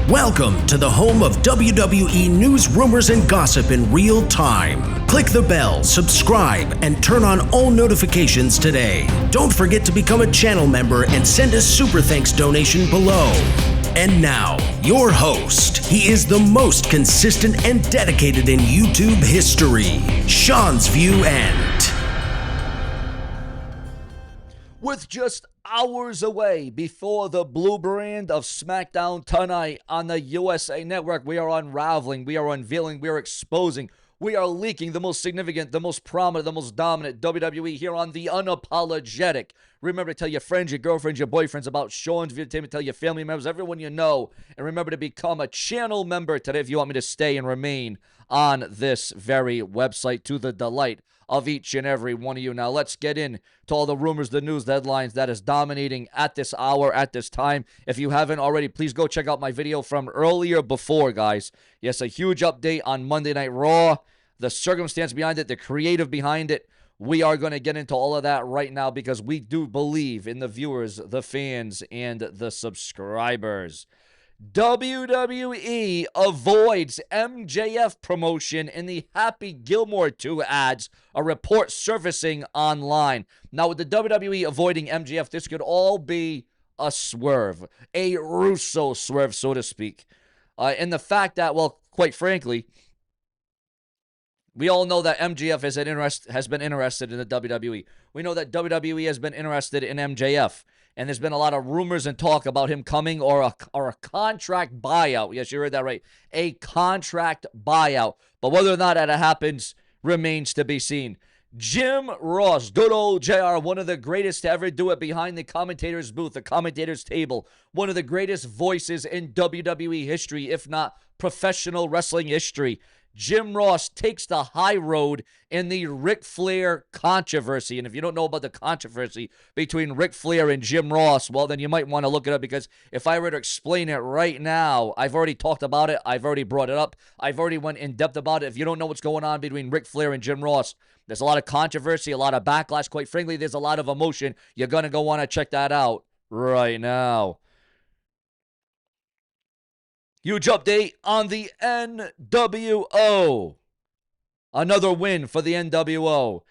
Welcome to the home of WWE news, rumors, and gossip in real time. Click the bell, subscribe, and turn on all notifications today. Don't forget to become a channel member and send a super thanks donation below. And now, your host. He is the most consistent and dedicated in YouTube history, Seanzviewent. With just hours away before the blue brand of SmackDown tonight on the USA Network, we are unraveling, we are unveiling, we are exposing, we are leaking the most significant, the most prominent, the most dominant WWE here on The Unapologetic. Remember to tell your friends, your girlfriends, your boyfriends about Sean's Entertainment. Tell your family members, everyone you know. And remember to become a channel member today if you want me to stay and remain on this very website to the delight of each and every one of you. Now let's get in to all the rumors, the news, the headlines that is dominating at this hour, at this time. If you haven't already, please go check out my video from earlier before, guys. Yes, a huge update on Monday Night Raw, the circumstance behind it, the creative behind it. We are going to get into all of that right now because we do believe in the viewers, the fans, and the subscribers. WWE avoids MJF promotion in the Happy Gilmore 2 ads, a report surfacing online. Now, with the WWE avoiding MJF, this could all be a swerve, a Russo swerve, so to speak. And the fact that, well, quite frankly, we all know that MJF has been interested in the WWE. We know that WWE has been interested in MJF. And there's been a lot of rumors and talk about him coming or a contract buyout. Yes, you heard that right. A contract buyout. But whether or not that happens remains to be seen. Jim Ross, good old JR, one of the greatest to ever do it behind the commentator's booth, the commentator's table. One of the greatest voices in WWE history, if not professional wrestling history. Jim Ross takes the high road in the Ric Flair controversy. And if you don't know about the controversy between Ric Flair and Jim Ross, well, then you might want to look it up because if I were to explain it right now, I've already talked about it. I've already brought it up. I've already went in depth about it. If you don't know what's going on between Ric Flair and Jim Ross, there's a lot of controversy, a lot of backlash. Quite frankly, there's a lot of emotion. You're going to go want to check that out right now. Huge update on the NWO. Another win for the NWO.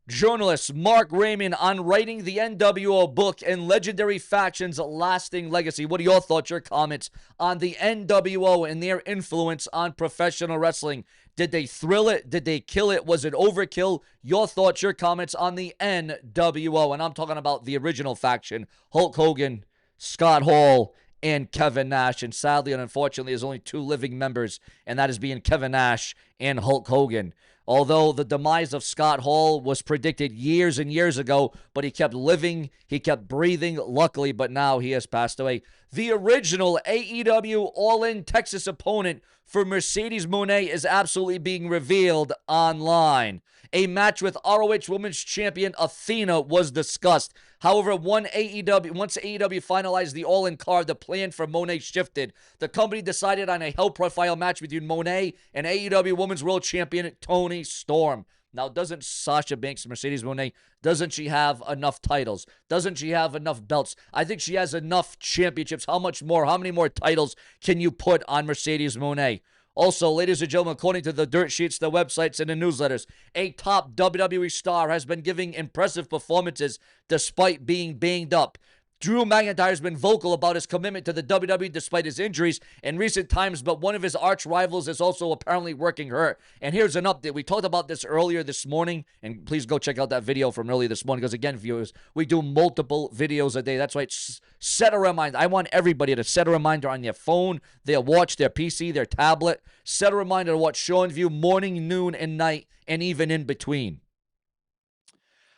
Journalist Mark Raymond on writing the NWO book and legendary factions' lasting legacy. What are your thoughts, your comments on the NWO and their influence on professional wrestling? Did they thrill it? Did they kill it? Was it overkill? Your thoughts, your comments on the NWO. And I'm talking about the original faction. Hulk Hogan, Scott Hall, and Kevin Nash. And sadly and unfortunately, there's only two living members, and that is being Kevin Nash and Hulk Hogan. Although the demise of Scott Hall was predicted years and years ago, but he kept living, he kept breathing, luckily, but now he has passed away. The original AEW All-In Texas opponent for Mercedes Mone is absolutely being revealed online. A match with ROH Women's Champion Athena was discussed. However, once AEW finalized the All-In card, the plan for Mone shifted. The company decided on a high-profile match between Mone and AEW Women's World Champion Toni Storm. Now, doesn't Sasha Banks, Mercedes Mone, doesn't she have enough titles? Doesn't she have enough belts? I think she has enough championships. How many more titles can you put on Mercedes Mone? Also, ladies and gentlemen, according to the dirt sheets, the websites, and the newsletters, a top WWE star has been giving impressive performances despite being banged up. Drew McIntyre has been vocal about his commitment to the WWE despite his injuries in recent times, but one of his arch rivals is also apparently working hurt. And here's an update. We talked about this earlier this morning, and please go check out that video from earlier this morning because, again, viewers, we do multiple videos a day. That's right. Set a reminder. I want everybody to set a reminder on their phone, their watch, their PC, their tablet. Set a reminder to watch Seanzview morning, noon, and night, and even in between.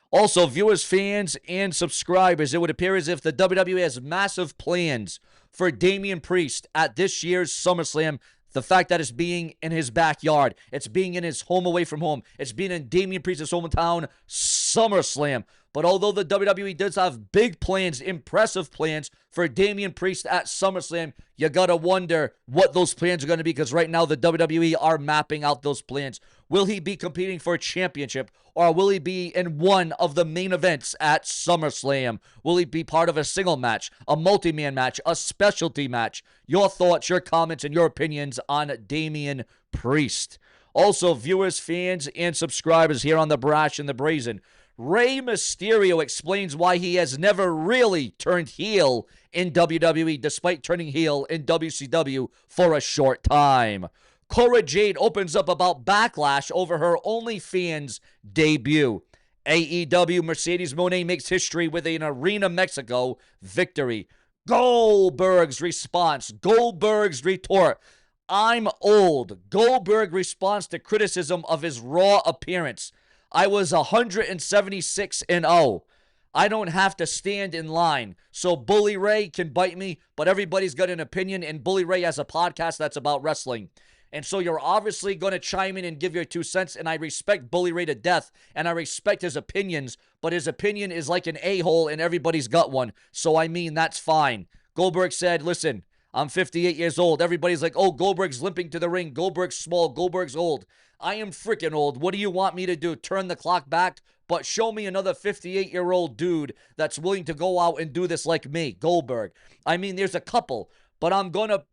Also, viewers, fans, and subscribers, it would appear as if the WWE has massive plans for Damian Priest at this year's SummerSlam. The fact that it's being in his backyard, it's being in his home away from home, it's being in Damian Priest's hometown, SummerSlam. But although the WWE does have big plans, impressive plans for Damian Priest at SummerSlam, you gotta wonder what those plans are going to be because right now the WWE are mapping out those plans. Will he be competing for a championship, or will he be in one of the main events at SummerSlam? Will he be part of a single match, a multi-man match, a specialty match? Your thoughts, your comments, and your opinions on Damian Priest. Also, viewers, fans, and subscribers here on The Brash and the Brazen, Rey Mysterio explains why he has never really turned heel in WWE, despite turning heel in WCW for a short time. Cora Jade opens up about backlash over her OnlyFans debut. AEW Mercedes Moné makes history with an Arena Mexico victory. Goldberg's response. Goldberg's retort. I'm old. Goldberg responds to criticism of his Raw appearance. I was 176-0. I don't have to stand in line. So Bully Ray can bite me, but everybody's got an opinion, and Bully Ray has a podcast that's about wrestling. And so you're obviously going to chime in and give your 2 cents, and I respect Bully Ray to death, and I respect his opinions, but his opinion is like an a-hole, and everybody's got one. So I mean, that's fine. Goldberg said, listen, I'm 58 years old. Everybody's like, oh, Goldberg's limping to the ring. Goldberg's small. Goldberg's old. I am freaking old. What do you want me to do? Turn the clock back? But show me another 58-year-old dude that's willing to go out and do this like me, Goldberg. I mean, there's a couple, but I'm going to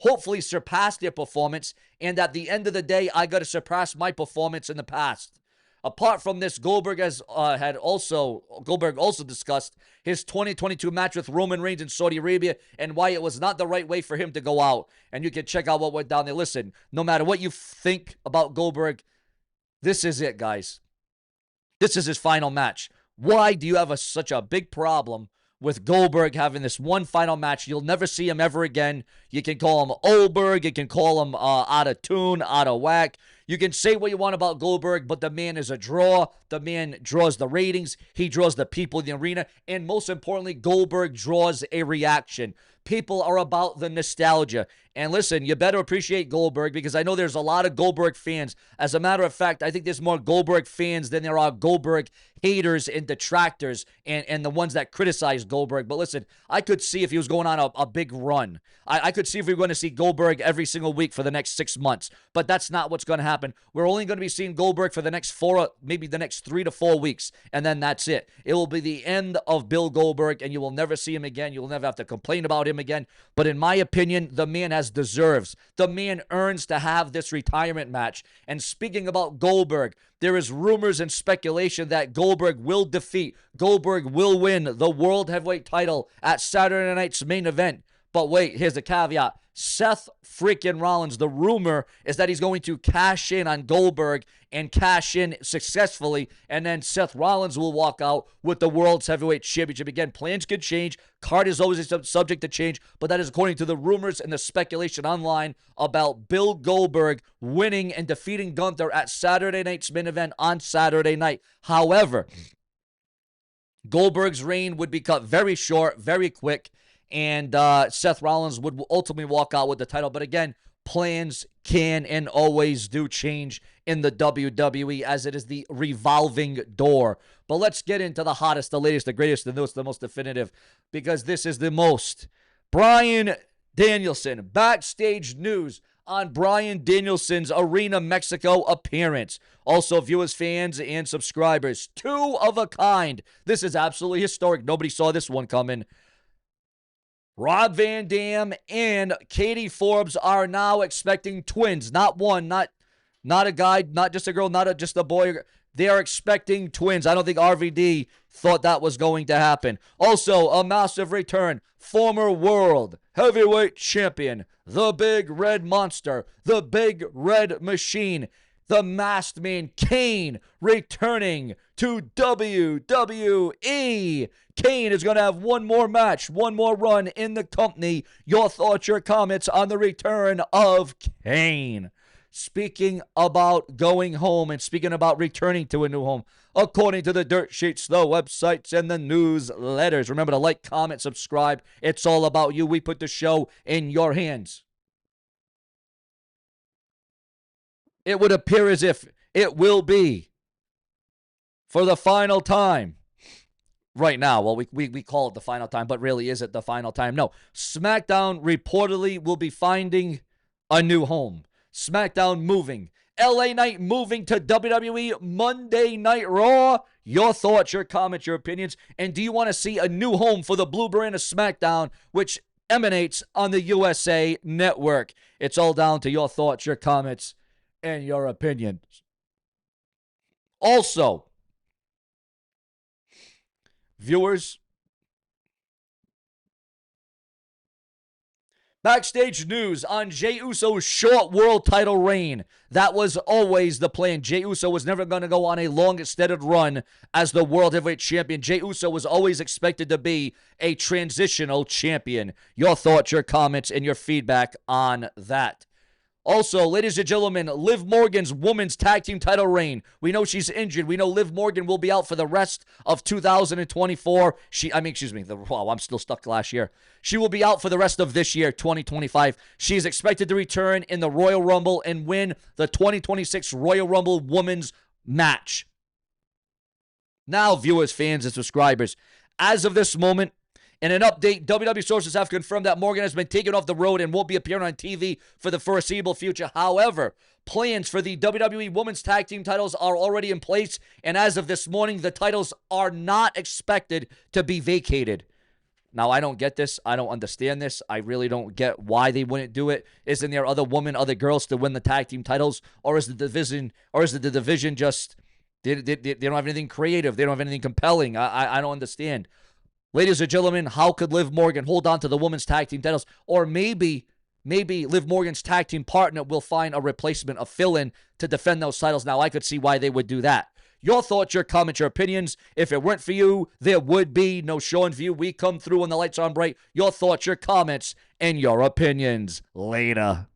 hopefully surpass their performance, and at the end of the day, I got to surpass my performance in the past. Apart from this, Goldberg also discussed his 2022 match with Roman Reigns in Saudi Arabia and why it was not the right way for him to go out. And you can check out what went down there. Listen, no matter what you think about Goldberg, this is it, guys. This is his final match. Why do you have such a big problem with Goldberg having this one final match? You'll never see him ever again. You can call him Oldberg. You can call him out of tune, out of whack. You can say what you want about Goldberg, but the man is a draw. The man draws the ratings. He draws the people in the arena. And most importantly, Goldberg draws a reaction. People are about the nostalgia. And listen, you better appreciate Goldberg, because I know there's a lot of Goldberg fans. As a matter of fact, I think there's more Goldberg fans than there are Goldberg haters and detractors and the ones that criticize Goldberg. But listen, I could see if he was going on a big run. I could see if we were going to see Goldberg every single week for the next 6 months. But that's not what's going to happen. We're only going to be seeing Goldberg for the next maybe the next 3 to 4 weeks. And then that's it. It will be the end of Bill Goldberg, and you will never see him again. You will never have to complain about him again. But in my opinion, the man has deserves. The man earns to have this retirement match. And speaking about Goldberg, there is rumors and speculation that Goldberg will will win the World Heavyweight title at Saturday night's main event. But wait, here's the caveat. Seth freaking Rollins, the rumor is that he's going to cash in on Goldberg and cash in successfully, and then Seth Rollins will walk out with the World's Heavyweight Championship. Again, plans could change. Card is always subject to change, but that is according to the rumors and the speculation online about Bill Goldberg winning and defeating Gunther at Saturday night's main event on Saturday night. However, Goldberg's reign would be cut very short, very quick, and Seth Rollins would ultimately walk out with the title. But again, plans can and always do change in the WWE, as it is the revolving door. But let's get into the hottest, the latest, the greatest, the most definitive, because this is the most. Bryan Danielson, backstage news on Bryan Danielson's Arena Mexico appearance. Also, viewers, fans, and subscribers, 2 of a kind. This is absolutely historic. Nobody saw this one coming. Rob Van Dam and Katie Forbes are now expecting twins. Not one, not a guy, not just a girl, not just a boy. They are expecting twins. I don't think RVD thought that was going to happen. Also, a massive return. Former World Heavyweight Champion, the Big Red Monster, the Big Red Machine, the Masked Man Kane returning to WWE. Kane is going to have one more match, one more run in the company. Your thoughts, your comments on the return of Kane. Speaking about going home and speaking about returning to a new home, according to the dirt sheets, the websites, and the newsletters. Remember to like, comment, subscribe. It's all about you. We put the show in your hands. It would appear as if it will be for the final time. Right now, well, we call it the final time, but really, is it the final time? No. SmackDown reportedly will be finding a new home. SmackDown moving. LA Knight moving to WWE Monday Night Raw. Your thoughts, your comments, your opinions. And do you want to see a new home for the Blue Brand of SmackDown, which emanates on the USA Network? It's all down to your thoughts, your comments, and your opinions. Also, viewers, backstage news on Jey Uso's short world title reign. That was always the plan. Jey Uso was never going to go on a long extended run as the World Heavyweight Champion. Jey Uso was always expected to be a transitional champion. Your thoughts, your comments, and your feedback on that. Also, ladies and gentlemen, Liv Morgan's women's tag team title reign. We know she's injured. We know Liv Morgan will be out for the rest of 2024. Wow, I'm still stuck last year. She will be out for the rest of this year, 2025. She is expected to return in the Royal Rumble and win the 2026 Royal Rumble Women's match. Now, viewers, fans, and subscribers, as of this moment, in an update, WWE sources have confirmed that Morgan has been taken off the road and won't be appearing on TV for the foreseeable future. However, plans for the WWE Women's Tag Team titles are already in place, and as of this morning, the titles are not expected to be vacated. Now, I don't get this. I don't understand this. I really don't get why they wouldn't do it. Isn't there other women, other girls to win the tag team titles, or is the division just they don't have anything creative? They don't have anything compelling. I don't understand. Ladies and gentlemen, how could Liv Morgan hold on to the women's tag team titles? Or maybe Liv Morgan's tag team partner will find a replacement, a fill-in to defend those titles. Now, I could see why they would do that. Your thoughts, your comments, your opinions. If it weren't for you, there would be no Seanzviewent. We come through when the lights are on bright. Your thoughts, your comments, and your opinions. Later.